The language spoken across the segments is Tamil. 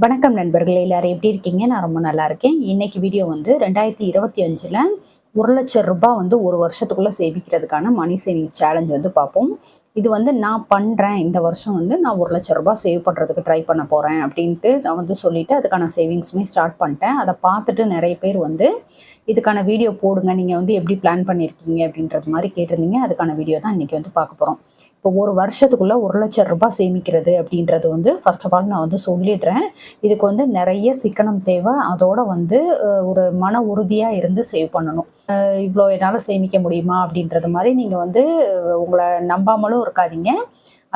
வணக்கம் நண்பர்களே, எல்லாரும் எப்படி இருக்கீங்க? நான் ரொம்ப நல்லா இருக்கேன். இன்னைக்கு வீடியோ வந்து 2025ல ரூ. 1,00,000 வந்து ஒரு வருஷத்துக்குள்ள சேமிக்கிறதுக்கான மணி சேவிங் சேலஞ்ச் வந்து பார்ப்போம். இது வந்து நான் பண்றேன். இந்த வருஷம் வந்து நான் ரூ. 1,00,000 சேவ் பண்றதுக்கு ட்ரை பண்ண போறேன் அப்படின்ட்டு நான் வந்து சொல்லிட்டு அதுக்கான சேவிங்ஸுமே ஸ்டார்ட் பண்ணிட்டேன். அதை பார்த்துட்டு நிறைய பேர் வந்து இதுக்கான வீடியோ போடுங்க. நீங்க வந்து எப்படி பிளான் பண்ணியிருக்கீங்க அப்படின்றது மாதிரி கேட்டிருந்தீங்க. அதுக்கான வீடியோ தான் இன்னைக்கு வந்து பார்க்க போறோம். இப்போ ஒரு வருஷத்துக்குள்ள ரூ. 1,00,000 சேமிக்கிறது அப்படின்றது வந்து ஃபர்ஸ்ட் ஆஃப் ஆல் நான் வந்து சொல்லிடுறேன். இதுக்கு வந்து நிறைய சிக்கனம் தேவை. அதோட வந்து ஒரு மன உறுதியா இருந்து சேவ் பண்ணணும். இவ்வளோ என்னால் சேமிக்க முடியுமா அப்படின்றது மாதிரி நீங்கள் வந்து உங்களை நம்பாமலும் இருக்காதீங்க.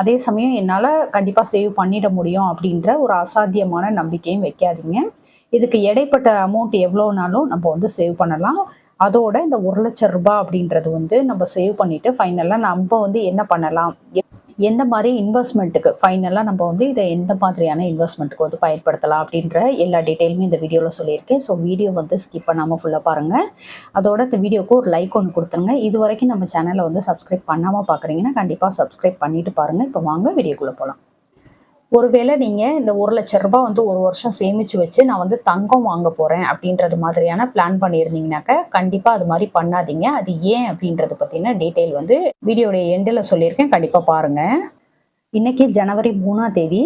அதே சமயம் என்னால் கண்டிப்பாக சேவ் பண்ணிட முடியும் அப்படின்ற ஒரு அசாத்தியமான நம்பிக்கையும் வைக்காதீங்க. இதுக்கு இடைப்பட்ட அமௌண்ட் எவ்வளோனாலும் நம்ம வந்து சேவ் பண்ணலாம். அதோட இந்த ரூ. 1,00,000 அப்படின்றது வந்து நம்ம சேவ் பண்ணிட்டு ஃபைனலாக நம்ம வந்து என்ன பண்ணலாம், எந்த மாதிரி இன்வெஸ்ட்மெண்ட்டுக்கு ஃபைனலாக நம்ம வந்து இதை எந்த மாதிரியான இன்வெஸ்ட்மெண்ட்டுக்கு வந்து பயன்படுத்தலாம் அப்படின்ற எல்லா டீட்டெயிலுமே இந்த வீடியோவில் சொல்லியிருக்கேன். ஸோ வீடியோ வந்து ஸ்கிப் பண்ணாமல் ஃபுல்லாக பாருங்கள். அதோட இந்த வீடியோக்கு ஒரு லைக் ஒன்று கொடுத்துருங்க. இது வரைக்கும் நம்ம சேனலை வந்து சப்ஸ்கிரைப் பண்ணாமல் பார்க்குறீங்கன்னா கண்டிப்பாக சப்ஸ்கிரைப் பண்ணிட்டு பாருங்கள். இப்போ வாங்க வீடியோக்குள்ளே போகலாம். ஒருவேளை நீங்கள் இந்த ரூ. 1,00,000 வந்து ஒரு வருஷம் சேமித்து வச்சு நான் வந்து தங்கம் வாங்க போகிறேன் அப்படின்றது மாதிரியான பிளான் பண்ணியிருந்தீங்கனாக்க கண்டிப்பாக அது மாதிரி பண்ணாதீங்க. அது ஏன் அப்படின்றத பற்றின டீட்டெயில் வந்து வீடியோடைய எண்டில் சொல்லியிருக்கேன். கண்டிப்பாக பாருங்கள். இன்னைக்கு ஜனவரி 3ஆம் தேதி.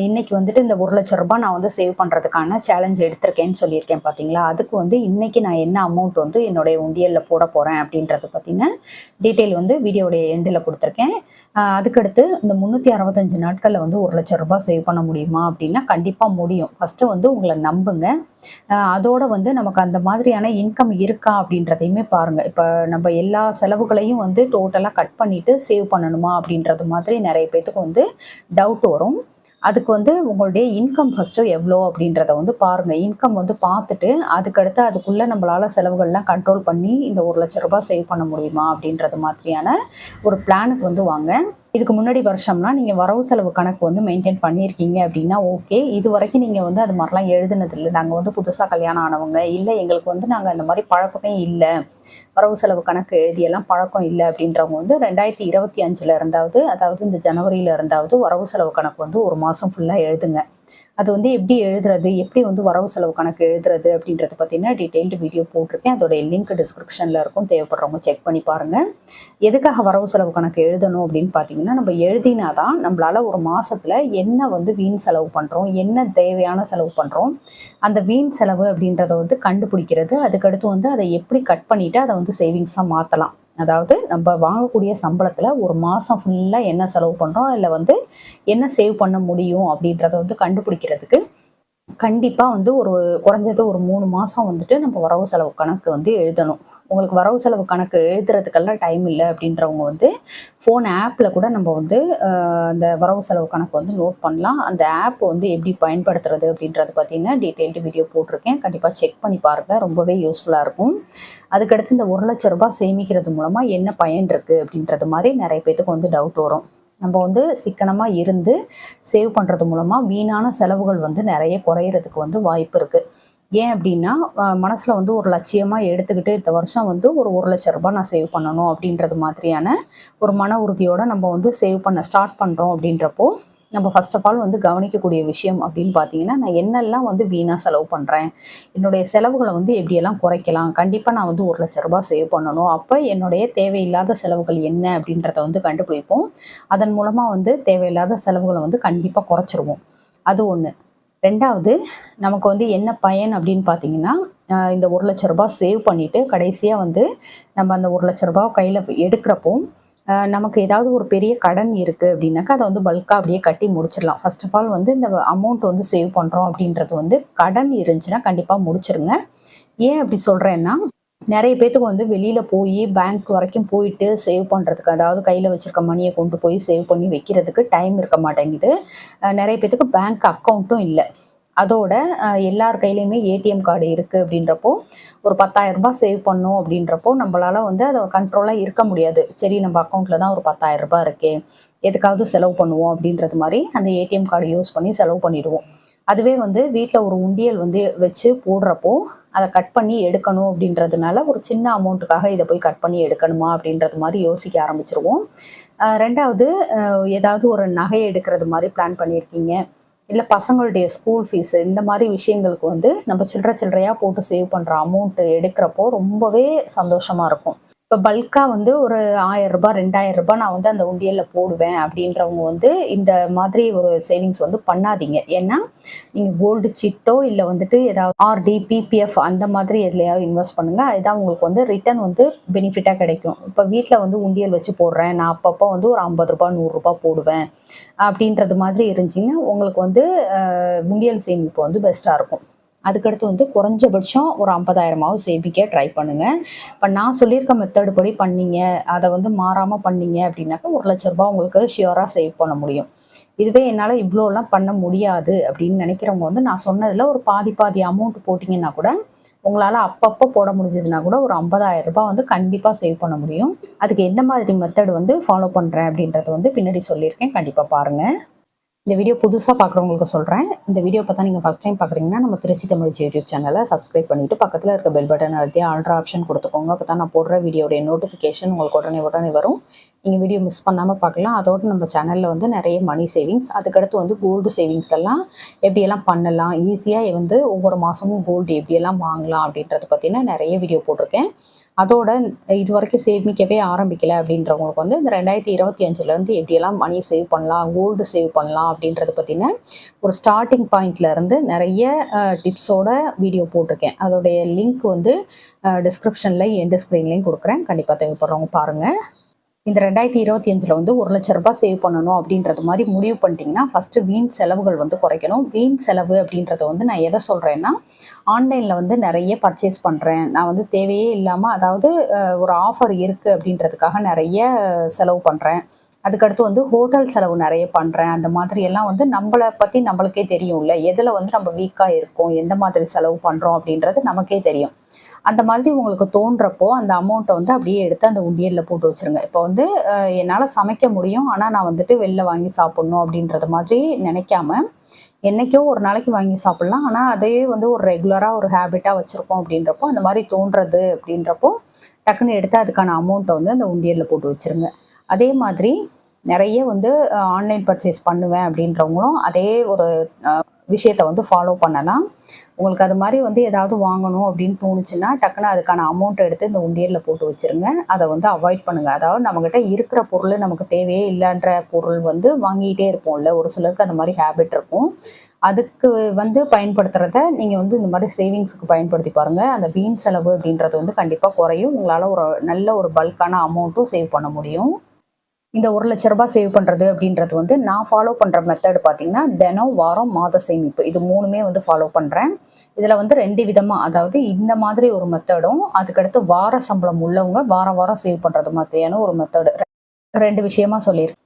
இன்னைக்கு வந்துட்டு இந்த ரூ. 1,00,000 நான் வந்து சேவ் பண்ணுறதுக்கான சேலஞ்ச் எடுத்திருக்கேன்னு சொல்லியிருக்கேன் பார்த்தீங்களா? அதுக்கு வந்து இன்னைக்கு நான் என்ன அமௌண்ட் வந்து என்னுடைய உண்டியலில் போட போகிறேன் அப்படின்றத பற்றின டீட்டெயில் வந்து வீடியோடைய எண்டில் கொடுத்துருக்கேன். அதுக்கடுத்து இந்த 365 நாட்களில் வந்து ரூ. 1,00,000 சேவ் பண்ண முடியுமா அப்படின்னா கண்டிப்பாக முடியும். ஃபஸ்ட்டு வந்து உங்களை நம்புங்க. அதோட வந்து நமக்கு அந்த மாதிரியான இன்கம் இருக்கா அப்படின்றதையுமே பாருங்கள். இப்போ நம்ம எல்லா செலவுகளையும் வந்து டோட்டலாக கட் பண்ணிவிட்டு சேவ் பண்ணணுமா அப்படின்றது மாதிரி நிறைய பேத்துக்கு வந்து டவுட் வரும். அதுக்கு வந்து உங்களுடைய இன்கம் ஃபஸ்ட்டு எவ்வளோ அப்படின்றத வந்து பாருங்கள். இன்கம் வந்து பார்த்துட்டு அதுக்கடுத்து அதுக்குள்ளே நம்மளால் செலவுகள்லாம் கண்ட்ரோல் பண்ணி இந்த ரூ. 1,00,000 சேவ் பண்ண முடியுமா அப்படின்றது மாதிரியான ஒரு பிளானுக்கு வந்து வாங்க. இதுக்கு முன்னாடி வருஷம்னா நீங்கள் வரவு செலவு கணக்கு வந்து மெயின்டைன் பண்ணியிருக்கீங்க அப்படின்னா ஓகே. இது வரைக்கும் நீங்கள் வந்து அது மாதிரிலாம் எழுதுனதில்லை. நாங்கள் வந்து புதுசாக கல்யாணம் ஆனவங்க, இல்லை எங்களுக்கு வந்து நாங்கள் அந்த மாதிரி பழக்கமே இல்லை, வரவு செலவு கணக்கு எழுதியெல்லாம் பழக்கம் இல்லை அப்படின்றவங்க வந்து 2025ல் இருந்தாவது, அதாவது இந்த ஜனவரியில் இருந்தாவது வரவு செலவு கணக்கு வந்து ஒரு மாதம் ஃபுல்லாக எழுதுங்க. அது வந்து எப்படி எழுதுறது, எப்படி வந்து வரவு செலவு கணக்கு எழுதுறது அப்படின்றத பற்றின டீட்டெயில்டு வீடியோ போட்டிருக்கேன். அதோடைய லிங்க் டிஸ்கிரிப்ஷனில் இருக்கும். தேவைப்படுறவங்க செக் பண்ணி பாருங்கள். எதுக்காக வரவு செலவு கணக்கு எழுதணும் அப்படின்னு பார்த்தீங்கன்னா, நம்ம எழுதினா தான் நம்மளால் ஒரு மாதத்தில் என்ன வந்து வீண் செலவு பண்ணுறோம், என்ன தேவையான செலவு பண்ணுறோம், அந்த வீண் செலவு அப்படின்றத வந்து கண்டுபிடிக்கிறது. அதுக்கடுத்து வந்து அதை எப்படி கட் பண்ணிவிட்டு அதை வந்து சேவிங்ஸாக மாற்றலாம். அதாவது நம்ம வாங்கக்கூடிய சம்பளத்தில் ஒரு மாதம் ஃபுல்லாக என்ன செலவு பண்ணுறோம், இல்லை வந்து என்ன சேவ் பண்ண முடியும் அப்படின்றத வந்து கண்டுபிடிக்கிறதுக்கு கண்டிப்பாக வந்து ஒரு குறைஞ்சது ஒரு 3 மாதம் வந்துட்டு நம்ம வரவு செலவு கணக்கு வந்து எழுதணும். உங்களுக்கு வரவு செலவு கணக்கு எழுதுறதுக்கெல்லாம் டைம் இல்லை அப்படின்றவங்க வந்து ஃபோன் ஆப்பில் கூட நம்ம வந்து அந்த வரவு செலவு கணக்கு வந்து நோட் பண்ணலாம். அந்த ஆப் வந்து எப்படி பயன்படுத்துறது அப்படின்றத பற்றின டீட்டெயில்டு வீடியோ போட்டிருக்கேன். கண்டிப்பாக செக் பண்ணி பாருங்கள். ரொம்பவே யூஸ்ஃபுல்லாக இருக்கும். அதுக்கடுத்து இந்த ரூ. 1,00,000 சேமிக்கிறது மூலமாக என்ன பயன் இருக்குது அப்படின்றது மாதிரி நிறைய பேத்துக்கு வந்து டவுட் வரும். நம்ம வந்து சிக்கனமாக இருந்து சேவ் பண்ணுறது மூலமாக வீணான செலவுகள் வந்து நிறைய குறையிறதுக்கு வந்து வாய்ப்பு இருக்குது. ஏன் அப்படின்னா மனசில் வந்து ஒரு லட்சியமாக எடுத்துக்கிட்டு இந்த வருஷம் வந்து ஒரு ரூ. 1,00,000 நான் சேவ் பண்ணணும் அப்படின்றது மாதிரியான ஒரு மன உறுதியோடு நம்ம வந்து சேவ் பண்ண ஸ்டார்ட் பண்ணுறோம். அப்படின்றப்போ நம்ம ஃபர்ஸ்ட் ஆஃப் ஆல் வந்து கவனிக்கக்கூடிய விஷயம் அப்படின்னு பார்த்தீங்கன்னா, நான் என்னெல்லாம் வந்து வீணாக செலவு பண்ணுறேன், என்னுடைய செலவுகளை வந்து எப்படியெல்லாம் குறைக்கலாம், கண்டிப்பாக நான் வந்து ரூ. 1,00,000 சேவ் பண்ணணும். அப்போ என்னுடைய தேவையில்லாத செலவுகள் என்ன அப்படின்றத வந்து கண்டுபிடிப்போம். அதன் மூலமாக வந்து தேவையில்லாத செலவுகளை வந்து கண்டிப்பாக குறைச்சிருவோம். அது ஒன்று. 2வது, நமக்கு வந்து என்ன பயன் அப்படின்னு பார்த்தீங்கன்னா, இந்த ரூ. 1,00,000 சேவ் பண்ணிவிட்டு கடைசியாக வந்து நம்ம அந்த ரூ. 1,00,000 கையில் எடுக்கிறப்போ நமக்கு ஏதாவது ஒரு பெரிய கடன் இருக்குது அப்படின்னாக்கா அதை வந்து பல்காக அப்படியே கட்டி முடிச்சிடலாம். ஃபர்ஸ்ட் ஆஃப் ஆல் வந்து இந்த அமௌண்ட் வந்து சேவ் பண்ணுறோம் அப்படின்றது வந்து கடன் இருந்துச்சுன்னா கண்டிப்பாக முடிச்சிருங்க. ஏன் அப்படி சொல்கிறேன்னா, நிறைய பேத்துக்கு வந்து வெளியில் போய் பேங்க் வரைக்கும் போயிட்டு சேவ் பண்ணுறதுக்கு, அதாவது கையில் வச்சுருக்க மணியை கொண்டு போய் சேவ் பண்ணி வைக்கிறதுக்கு டைம் இருக்க மாட்டேங்குது. நிறைய பேத்துக்கு பேங்க் அக்கௌண்ட்டும் இல்லை. அதோட எல்லார் கையிலையுமே ஏடிஎம் கார்டு இருக்குது அப்படின்றப்போ ஒரு ரூ. 10,000 சேவ் பண்ணோம் அப்படின்றப்போ நம்மளால் வந்து அதை கண்ட்ரோலாக இருக்க முடியாது. சரி, நம்ம அக்கௌண்ட்டில் தான் ஒரு ரூ. 10,000 இருக்கே, எதுக்காவது செலவு பண்ணுவோம் அப்படின்றது மாதிரி அந்த ஏடிஎம் கார்டு யூஸ் பண்ணி செலவு பண்ணிடுவோம். அதுவே வந்து வீட்டில் ஒரு உண்டியல் வந்து வச்சு போடுறப்போ அதை கட் பண்ணி எடுக்கணும் அப்படின்றதுனால ஒரு சின்ன அமௌண்ட்டுக்காக இதை போய் கட் பண்ணி எடுக்கணுமா அப்படின்றது மாதிரி யோசிக்க ஆரம்பிச்சிருவோம். 2வது, ஏதாவது ஒரு நகை எடுக்கிறது மாதிரி பிளான் பண்ணியிருக்கீங்க, இல்லை பசங்களுடைய ஸ்கூல் ஃபீஸு இந்த மாதிரி விஷயங்களுக்கு வந்து நம்ம சில்லறையாக போட்டு சேவ் பண்ணுற அமௌண்ட்டு எடுக்கிறப்போ ரொம்பவே சந்தோஷமாக இருக்கும். இப்போ பல்காக வந்து ஒரு ரூ. 1000 ரூ. 2000 நான் வந்து அந்த உண்டியலில் போடுவேன் அப்படின்றவங்க வந்து இந்த மாதிரி ஒரு சேவிங்ஸ் வந்து பண்ணாதீங்க. ஏன்னா நீங்கள் கோல்டு சிட்டோ இல்லை வந்துட்டு ஏதாவது ஆர்டி, பிபிஎஃப் அந்த மாதிரி எதுலையாவது இன்வெஸ்ட் பண்ணுங்கள். அதுதான் உங்களுக்கு வந்து ரிட்டர்ன் வந்து பெனிஃபிட்டாக கிடைக்கும். இப்போ வீட்டில் வந்து உண்டியல் வச்சு போடுறேன், நான் அப்பப்போ வந்து ஒரு ரூ. 50 ரூ. 100 போடுவேன் அப்படின்றது மாதிரி இருந்துச்சிங்கன்னா உங்களுக்கு வந்து உண்டியல் சேமிப்பு வந்து பெஸ்ட்டாக இருக்கும். அதுக்கடுத்து வந்து குறைஞ்சபட்சம் ஒரு 50,000 சேமிக்க ட்ரை பண்ணுங்கள். இப்போ நான் சொல்லியிருக்க மெத்தடு படி பண்ணீங்க, அதை வந்து மாறாமல் பண்ணீங்க அப்படின்னாக்கா ரூ. 1,00,000 உங்களுக்கு ஷியோராக சேவ் பண்ண முடியும். இதுவே என்னால் இவ்வளோலாம் பண்ண முடியாது அப்படின்னு நினைக்கிறவங்க வந்து நான் சொன்னதில் ஒரு பாதி அமௌண்ட் போட்டிங்கன்னா கூட உங்களால் அப்பப்போ போட முடிஞ்சதுன்னா கூட ஒரு 50,000 வந்து கண்டிப்பாக சேவ் பண்ண முடியும். அதுக்கு எந்த மாதிரி மெத்தட் வந்து ஃபாலோ பண்ணுறேன் அப்படின்றத வந்து பின்னாடி சொல்லியிருக்கேன். கண்டிப்பாக பாருங்கள். இந்த வீடியோ புதுசாக பார்க்குறவங்களுக்கு சொல்கிறேன். இந்த வீடியோ பார்த்தா நீங்கள் ஃபஸ்ட் டைம் பார்க்குறீங்கன்னா நம்ம திருச்சி தமிழ் யூடியூப் சேனலை சப்ஸ்கிரைப் பண்ணிவிட்டு பக்கத்தில் இருக்க பெல் பட்டன் அழுத்தி ஆல்ட்ரா ஆப்ஷன் கொடுத்துக்கோங்க. அப்போ தான் நான் போடுற வீடியோடைய நோட்டிஃபிகேஷன் உங்களுக்கு உடனே வரும். நீங்கள் வீடியோ மிஸ் பண்ணாமல் பார்க்கலாம். அதோடு நம்ம சேனலில் வந்து நிறைய மணி சேவிங்ஸ், அதுக்கடுத்து வந்து கோல்டு சேவிங்ஸ் எல்லாம் எப்படியெல்லாம் பண்ணலாம், ஈஸியாக வந்து ஒவ்வொரு மாதமும் கோல்டு எப்படியெல்லாம் வாங்கலாம் அப்படின்றத பற்றின நிறைய வீடியோ போட்டிருக்கேன். அதோட இது வரைக்கும் சேமிக்கவே ஆரம்பிக்கலை அப்படின்றவங்களுக்கு வந்து இந்த 2025 எப்படியெல்லாம் மணி சேவ் பண்ணலாம், கோல்டு சேவ் பண்ணலாம் அப்படின்றத பற்றின ஒரு ஸ்டார்டிங் பாயிண்ட்லேருந்து நிறைய டிப்ஸோட வீடியோ போட்டிருக்கேன். அதோடைய லிங்க் வந்து டிஸ்கிரிப்ஷனில் எண்டு ஸ்க்ரீன்லேயும் கொடுக்குறேன். கண்டிப்பாக தேவைப்படுறவங்க பாருங்கள். இந்த 2025 வந்து ரூ. 1,00,000 சேவ் பண்ணணும் அப்படின்றது மாதிரி முடிவு பண்ணிட்டீங்கன்னா ஃபஸ்ட்டு வீண் செலவுகள் வந்து குறைக்கணும். வீண் செலவு அப்படின்றத வந்து நான் எதை சொல்கிறேன்னா, ஆன்லைனில் வந்து நிறைய பர்ச்சேஸ் பண்ணுறேன், நான் வந்து தேவையே இல்லாமல் அதாவது ஒரு ஆஃபர் இருக்குது அப்படின்றதுக்காக நிறைய செலவு பண்ணுறேன், அதுக்கடுத்து வந்து ஹோட்டல் செலவு நிறைய பண்ணுறேன், அந்த மாதிரி எல்லாம் வந்து நம்மளை பற்றி நம்மளுக்கே தெரியும்ல, எதில் வந்து நம்ம வீக்காக இருக்கோம், எந்த மாதிரி செலவு பண்ணுறோம் அப்படின்றது நமக்கே தெரியும். அந்த மாதிரி உங்களுக்கு தோன்றப்போ அந்த அமௌண்ட்டை வந்து அப்படியே எடுத்து அந்த உண்டியலில் போட்டு வச்சுருங்க. இப்போ வந்து என்னால் சமைக்க முடியும், ஆனால் நான் வந்துட்டு வெளில வாங்கி சாப்பிட்ணும் அப்படின்றது மாதிரி நினைக்காம, என்றைக்கோ ஒரு நாளைக்கு வாங்கி சாப்பிட்லாம், ஆனால் அதையே வந்து ஒரு ரெகுலராக ஒரு ஹேபிட்டாக வச்சுருக்கோம் அப்படின்றப்போ அந்த மாதிரி தோன்றது அப்படின்றப்போ டக்குன்னு எடுத்து அதுக்கான அமௌண்ட்டை வந்து அந்த உண்டியலில் போட்டு வச்சுருங்க. அதே மாதிரி நிறைய வந்து ஆன்லைன் பர்ச்சேஸ் பண்ணுவேன் அப்படின்றவங்களும் அதே ஒரு விஷயத்தை வந்து ஃபாலோ பண்ணலாம். உங்களுக்கு அது மாதிரி வந்து ஏதாவது வாங்கணும் அப்படின்னு தோணுச்சுன்னா டக்குன்னு அதுக்கான அமௌண்ட்டை எடுத்து இந்த உண்டியலில் போட்டு வச்சுருங்க. அதை வந்து அவாய்ட் பண்ணுங்கள். அதாவது நம்மக்கிட்ட இருக்கிற பொருள் நமக்கு தேவையே இல்லைன்ற பொருள் வந்து வாங்கிக்கிட்டே இருப்போம்ல, ஒரு சிலருக்கு அந்த மாதிரி ஹேபிட் இருக்கும். அதுக்கு வந்து பயன்படுத்துகிறத நீங்கள் வந்து இந்த மாதிரி சேவிங்ஸுக்கு பயன்படுத்தி பாருங்கள். அந்த வீண் செலவு அப்படின்றது வந்து கண்டிப்பாக குறையும். உங்களால் ஒரு நல்ல ஒரு பல்கான அமௌண்ட்டும் சேவ் பண்ண முடியும். இந்த ரூ. 1,00,000 சேவ் பண்ணுறது அப்படின்றது வந்து நான் ஃபாலோ பண்ணுற மெத்தடு பார்த்தீங்கன்னா, தினம், வாரம், மாத சேமிப்பு இது 3மே வந்து ஃபாலோ பண்ணுறேன். இதில் வந்து 2 விதமாக, அதாவது இந்த மாதிரி ஒரு மெத்தடும், அதுக்கடுத்து வார சம்பளம் உள்ளவங்க வாரம் வாரம் சேவ் பண்ணுறது மாதிரியான ஒரு மெத்தடு, 2 விஷயமா சொல்லியிருக்கேன்.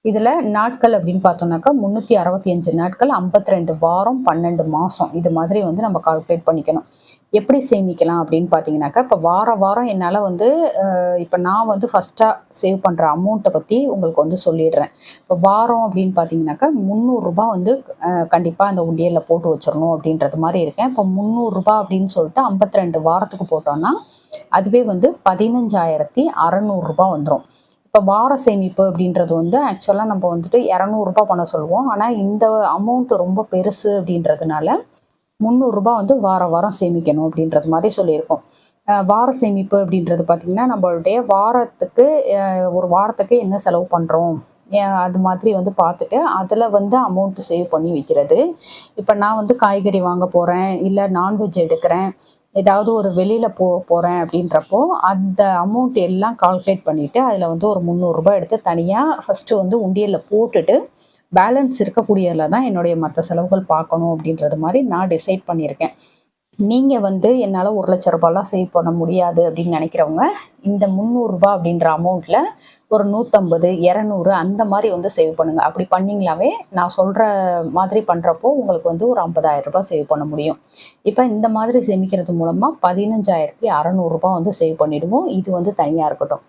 இதில் நாட்கள் அப்படின்னு பார்த்தோம்னாக்கா 365 நாட்கள், 52 வாரம், 12 மாதம் இது மாதிரி வந்து நம்ம கால்குலேட் பண்ணிக்கணும். எப்படி சேமிக்கலாம் அப்படின்னு பார்த்தீங்கன்னாக்கா, இப்போ வாரம் என்னால் வந்து இப்போ நான் வந்து ஃபஸ்ட்டாக சேவ் பண்ணுற அமௌண்ட்டை பற்றி உங்களுக்கு வந்து சொல்லிடுறேன். இப்போ வாரம் அப்படின்னு பார்த்தீங்கன்னாக்கா ரூ. 300 வந்து கண்டிப்பாக அந்த உண்டியலில் போட்டு வச்சிடணும் அப்படின்றது மாதிரி இருக்கேன். இப்போ ரூ. 300 அப்படின்னு சொல்லிட்டு 52 வாரத்துக்கு போட்டோன்னா அதுவே வந்து 15,600 வந்துடும். இப்போ வார சேமிப்பு அப்படின்றது வந்து ஆக்சுவலாக நம்ம வந்துட்டு ரூ. 200 பண்ண சொல்லுவோம். ஆனால் இந்த அமௌண்ட் ரொம்ப பெருசு அப்படின்றதுனால ரூ. 300 வந்து வாரம் சேமிக்கணும் அப்படின்றது மாதிரி சொல்லியிருக்கோம். வார சேமிப்பு அப்படின்றது பார்த்திங்கன்னா, நம்மளுடைய வாரத்துக்கு ஒரு வாரத்துக்கு என்ன செலவு பண்ணுறோம் அது மாதிரி வந்து பார்த்துட்டு அதில் வந்து அமௌண்ட்டு சேவ் பண்ணி வைக்கிறது. இப்போ நான் வந்து காய்கறி வாங்க போகிறேன், இல்லை நான்வெஜ் எடுக்கிறேன், ஏதாவது ஒரு வெளியில் போகிறேன் அப்படின்றப்போ அந்த அமௌண்ட் எல்லாம் கால்குலேட் பண்ணிவிட்டு அதில் வந்து ஒரு ரூ. 300 எடுத்து தனியாக ஃபஸ்ட்டு வந்து உண்டியலில் போட்டுட்டு பேலன்ஸ் இருக்கக்கூடியதில் தான் என்னுடைய மற்ற செலவுகள் பார்க்கணும் அப்படின்றது மாதிரி நான் டிசைட் பண்ணியிருக்கேன். நீங்கள் வந்து என்னால் ரூ. 1,00,000 சேவ் பண்ண முடியாது அப்படின்னு நினைக்கிறவங்க இந்த ரூ. 300 அப்படின்ற அமௌண்ட்டில் ஒரு 150, 200 அந்த மாதிரி வந்து சேவ் பண்ணுங்கள். அப்படி பண்ணிங்களாவே நான் சொல்கிற மாதிரி பண்ணுறப்போ உங்களுக்கு வந்து ஒரு 50,000 சேவ் பண்ண முடியும். இப்போ இந்த மாதிரி சேமிக்கிறது மூலமாக 15,600 வந்து சேவ் பண்ணிவிடுவோம். இது வந்து தனியாக இருக்கட்டும்.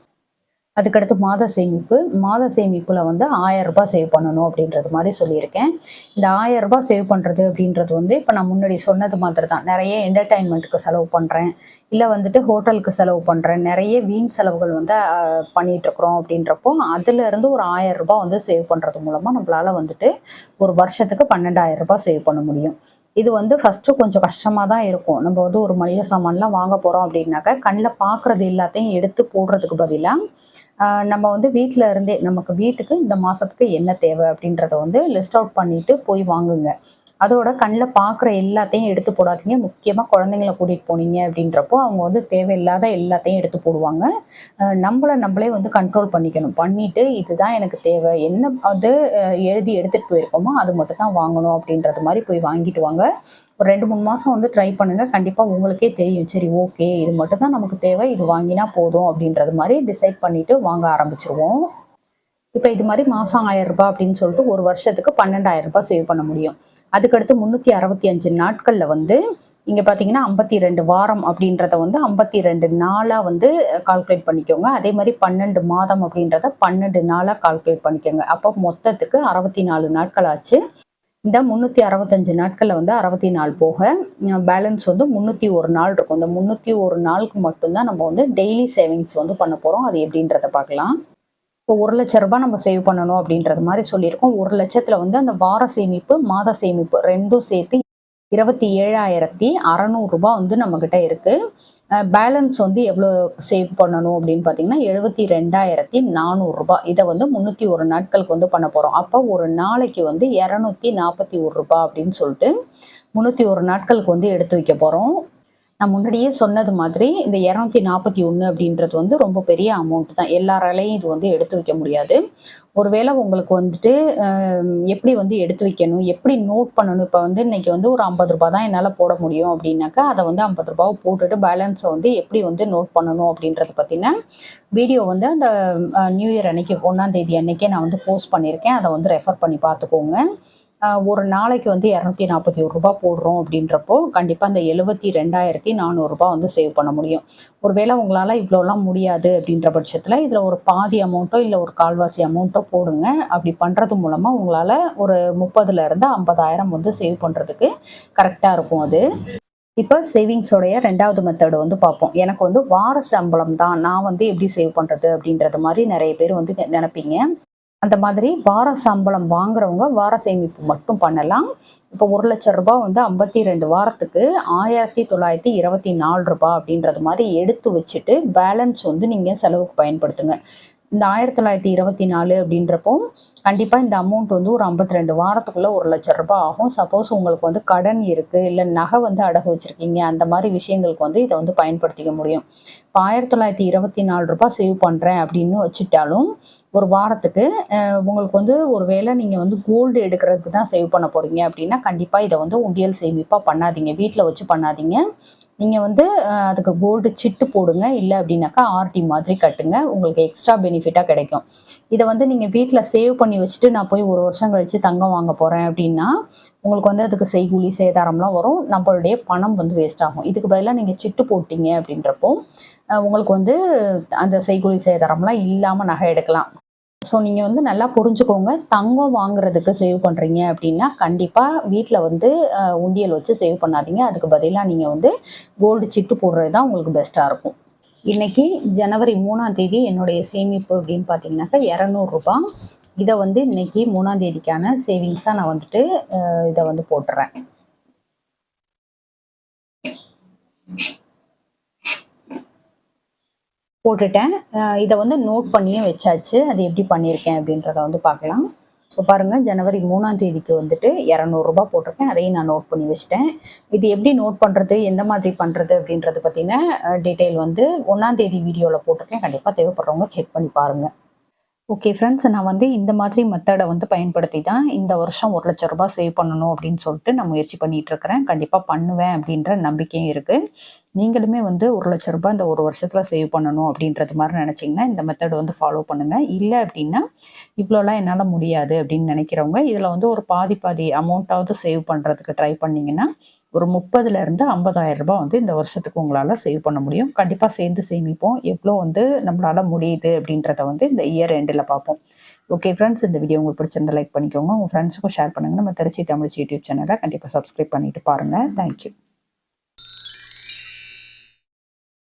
அதுக்கடுத்து மாத சேமிப்பு. மாத சேமிப்புல வந்து ரூ. 1000 சேவ் பண்ணணும் அப்படின்றது மாரி சொல்லியிருக்கேன். இந்த ரூ. 1000 சேவ் பண்றது அப்படின்றது வந்து இப்ப நான் முன்னாடி சொன்னது மாதிரி தான். நெறைய என்டர்டெயின்மென்ட்க்கு செலவு பண்றேன். இல்ல வந்துட்டு ஹோட்டலுக்கு செலவு பண்றேன். நெறைய வீண் செலவுகள் வந்து பண்ணிட்டுருக்குறோம் அப்படின்றப்போ, அதுலருந்து ஒரு ரூ. 1000 வந்து சேவ் பண்றது மூலமா நம்மளால வந்துட்டு ஒரு வருஷத்துக்கு ரூ. 12,000 சேவ் பண்ண முடியும். இது வந்து ஃபர்ஸ்ட்டு கொஞ்சம் கஷ்டமா தான் இருக்கும். நம்ம வந்து ஒரு மளிகை சாமான்லாம் வாங்க போறோம் அப்படின்னாக்க, கண்ல பார்க்குறது எல்லாத்தையும் எடுத்து போடுறதுக்கு பதிலா, நம்ம வந்து வீட்ல இருந்தே நமக்கு வீட்டுக்கு இந்த மாசத்துக்கு என்ன தேவை அப்படின்றத வந்து லிஸ்ட் அவுட் பண்ணிட்டு போய் வாங்குங்க. அதோட கண்ல பார்க்குற எல்லாத்தையும் எடுத்து போடாதீங்க. முக்கியமா குழந்தைங்கள கூட்டிட்டு போனீங்க அப்படின்றப்போ, அவங்க வந்து தேவையில்லாத எல்லாத்தையும் எடுத்து போடுவாங்க. நம்மள நம்மளே வந்து கண்ட்ரோல் பண்ணிக்கணும். பண்ணிட்டு இதுதான் எனக்கு தேவை. என்ன அது எழுதி எடுத்துட்டு போயிருக்கோமோ, அது மட்டும் தான் வாங்கணும் அப்படின்றது மாரி போய் வாங்கிட்டு வாங்க. ஒரு 2, 3 மாசம் வந்து ட்ரை பண்ணுங்க. கண்டிப்பா உங்களுக்கே தெரியும். சரி ஓகே. இது மட்டும் தான் நமக்கு தேவை. இது வாங்கினா போதும் அப்படின்றது மாரி டிசைட் பண்ணிட்டு வாங்க ஆரம்பிச்சுருவோம். இப்ப இது மாரி மாசம் ரூ. 1000 அப்படின்னு சொல்லிட்டு ஒரு வருஷத்துக்கு ரூ. 12,000 சேவ் பண்ண முடியும். அதுக்கடுத்து 365 நாட்கள்ல வந்து இங்க பார்த்தீங்கன்னா 52 வாரம் அப்படின்றத வந்து 52 நாளா வந்து கால்குலேட் பண்ணிக்கோங்க. அதே மாரி 12 மாதம் அப்படின்றத 12 நாளா கால்குலேட் பண்ணிக்கோங்க. அப்போ மொத்தத்துக்கு 64 நாட்கள் ஆச்சு. இந்த 365 நாட்கள்ல வந்து 64 போக பேலன்ஸ் வந்து 301 நாள் இருக்கும். இந்த 301 நாளுக்கு மட்டும் தான் நம்ம வந்து டெய்லி சேவிங்ஸ் வந்து பண்ண போறோம். அது எப்படின்றத பார்க்கலாம். இப்போ ரூ. 1,00,000 நம்ம சேவ் பண்ணணும் அப்படின்றது மாரி சொல்லியிருக்கோம். 1,00,000த்துல வந்து அந்த வார சேமிப்பு, மாத சேமிப்பு 2ம் சேர்த்து ரூ. 27,600 வந்து நம்மகிட்ட இருக்கு. பேலன்ஸ் வந்து எவ்வளோ சேவ் பண்ணணும் அப்படின்னு பார்த்தீங்கன்னா, ரூ. 72,400 இத வந்து 301 நாட்களுக்கு வந்து பண்ண போறோம். அப்போ ஒரு நாளைக்கு வந்து ரூ. 241 அப்படின்னு சொல்லிட்டு 301 நாட்களுக்கு வந்து எடுத்து வைக்க போறோம். நான் முன்னாடியே சொன்னது மாதிரி இந்த 241 அப்படின்றது வந்து ரொம்ப பெரிய அமௌண்ட் தான். எல்லாராலையும் இது வந்து எடுத்து வைக்க முடியாது. ஒருவேளை உங்களுக்கு வந்துட்டு எப்படி வந்து எடுத்து வைக்கணும், எப்படி நோட் பண்ணணும். இப்போ வந்து இன்னைக்கு வந்து ஒரு ரூ. 50 தான் என்னால போட முடியும் அப்படின்னாக்கா, அத வந்து ரூ. 50 போட்டுட்டு பேலன்ஸ வந்து எப்படி வந்து நோட் பண்ணணும் அப்படின்றத பத்தின வீடியோ வந்து அந்த நியூ இயர் அன்னைக்கு 1ஆம் தேதி அன்னைக்கே நான் வந்து போஸ்ட் பண்ணியிருக்கேன். அத வந்து ரெஃபர் பண்ணி பார்த்துக்கோங்க. ஒரு நாளைக்கு வந்து ரூ. 241 போடுறோம் அப்படின்றப்போ, கண்டிப்பா அந்த ரூ. 72,400 வந்து சேவ் பண்ண முடியும். ஒருவேளை உங்களால இவ்வளோலாம் முடியாது அப்படின்ற பட்சத்தில, இதில ஒரு பாதி அமௌண்ட்டோ, இல்ல ஒரு 1/4வாசி அமௌண்ட்டோ போடுங்க. அப்படி பண்றது மூலமா உங்களால ஒரு 30,000 50,000 வந்து சேவ் பண்றதுக்கு கரெக்ட்டா இருக்கும் அது. இப்ப சேவிங்ஸோடைய 2வது மெத்தட் வந்து பார்ப்போம். எனக்கு வந்து வார சம்பளம் தான். நான் வந்து எப்படி சேவ் பண்றது அப்படின்றது மாரி நெறைய பேர் வந்து நெனைப்பீங்க. அந்த மாதிரி வார சம்பளம் வாங்குறவங்க வார சேமிப்பு மட்டும் பண்ணலாம். இப்போ ரூ. 1,00,000 வந்து 52 வாரத்துக்கு ரூ. 1,924 அப்படின்றது மாரி எடுத்து வச்சுட்டு, பேலன்ஸ் வந்து நீங்க செலவுக்கு பயன்படுத்துங்க. இந்த 1924 அப்படின்றப்போ, கண்டிப்பா இந்த அமௌண்ட் வந்து ஒரு 52 வாரத்துக்குள்ள ரூ. 1,00,000 ஆகும். சப்போஸ் உங்களுக்கு வந்து கடன் இருக்கு, இல்ல நகை வந்து அடகு வச்சிருக்கீங்க, அந்த மாரி விஷயங்களுக்கு வந்து இத வந்து பயன்படுத்திக்க முடியும். இப்போ ரூ. 1,924 சேவ் பண்றேன் அப்படின்னு வச்சுட்டாலும், ஒரு வாரத்துக்கு உங்களுக்கு வந்து ஒரு வேளை நீங்க வந்து கோல்டு எடுக்கிறதுக்கு தான் சேவ் பண்ண போறீங்க அப்படின்னா, கண்டிப்பா இத வந்து உண்டியல் சேமிப்பா பண்ணாதீங்க. வீட்ல வச்சு பண்ணாதீங்க. நீங்க வந்து அதுக்கு கோல்டு சிட்டு போடுங்க. இல்ல அப்படின்னாக்கா ஆர்டி மாதிரி கட்டுங்க. உங்களுக்கு எக்ஸ்ட்ரா பெனிஃபிட்டா கிடைக்கும். இத வந்து நீங்க வீட்ல சேவ் பண்ணி வச்சுட்டு, நான் போய் 1 வருஷம் கழிச்சு தங்கம் வாங்க போறேன் அப்படின்னா, உங்களுக்கு வந்து அதுக்கு செய்கூலி, சேதாரம்லாம் வரும். நம்மளுடைய பணம் வந்து வேஸ்ட் ஆகும். இதுக்கு பதிலா நீங்க சிட்டு போட்டீங்க அப்படின்றப்போ, உங்களுக்கு வந்து அந்த செய்கூலி, சேதாரம்லாம் இல்லாம நகை எடுக்கலாம். ஸோ நீங்க வந்து நல்லா புரிஞ்சுக்கோங்க. தங்கம் வாங்குறதுக்கு சேவ் பண்றீங்க அப்படின்னா, கண்டிப்பா வீட்ல வந்து உண்டியல் வச்சு சேவ் பண்ணாதீங்க. அதுக்கு பதிலா நீங்க வந்து கோல்டு சிட்டு போடுறது தான் உங்களுக்கு பெஸ்ட்டா இருக்கும். இன்னைக்கு ஜனவரி 3ஆம் தேதி என்னுடைய சேமிப்பு அப்படின்னு பார்த்தீங்கன்னாக்கா ரூ. 200. இத வந்து இன்னைக்கு 3ஆம் தேதிக்கான சேவிங்ஸா நான் வந்துட்டு இத வந்து போட்டுறேன். போட்டுட்டேன். இத வந்து நோட் பண்ணியும் வச்சாச்சு. அது எப்படி பண்ணியிருக்கேன் அப்படின்றத வந்து பார்க்கலாம். இப்போ பாருங்க ஜனவரி 3ஆம் தேதிக்கு வந்துட்டு ரூ. 200 போட்டிருக்கேன். அதையும் நான் நோட் பண்ணி வச்சுட்டேன். இது எப்படி நோட் பண்றது, எந்த மாதிரி பண்றது அப்படின்றத பத்தின டீட்டெயில் வந்து 1ஆம் தேதி வீடியோல போட்டிருக்கேன். கண்டிப்பா தேவைப்படுறவங்க செக் பண்ணி பாருங்க. ஓகே ஃப்ரெண்ட்ஸ், நான் வந்து இந்த மாதிரி மெத்தட வந்து பயன்படுத்தி தான் இந்த வருஷம் ரூ. 1,00,000 சேவ் பண்ணணும் அப்படின்னு சொல்லிட்டு நான் முயற்சி பண்ணிட்டு இருக்கிறேன். கண்டிப்பா பண்ணுவேன் அப்படின்ற நம்பிக்கையும் இருக்கு. நீங்களுமே வந்து ரூ. 1,00,000 இந்த ஒரு வருஷத்துல சேவ் பண்ணணும் அப்படின்றது மாரி நினைச்சீங்கன்னா, இந்த மெத்தட் வந்து ஃபாலோ பண்ணுங்க. இல்ல அப்படின்னா, இவ்வளோலாம் என்னால முடியாது அப்படின்னு நினைக்கிறவங்க, இதுல வந்து ஒரு பாதி பாதி அமௌண்ட்டாவது சேவ் பண்றதுக்கு ட்ரை பண்ணீங்கன்னா, ஒரு 30,000 50,000 ரூபாய் வந்து இந்த வருஷத்துக்கு உங்களால் சேவ் பண்ண முடியும். கண்டிப்பாக சேர்ந்து சேமிப்போம். எவ்வளோ வந்து நம்மளால முடியுது அப்படின்றத வந்து இந்த இயர் எண்டில் பார்ப்போம். ஓகே ஃப்ரெண்ட்ஸ், இந்த வீடியோ உங்களுக்கு பிடிச்சிருந்தா லைக் பண்ணிக்கோங்க. உங்கள் ஃப்ரெண்ட்ஸுக்கும் ஷேர் பண்ணுங்கள். நம்ம திருச்சி தமிழ் யூடியூப் சேனலை கண்டிப்பாக சப்ஸ்கிரைப் பண்ணிட்டு பாருங்கள். தேங்க்யூ.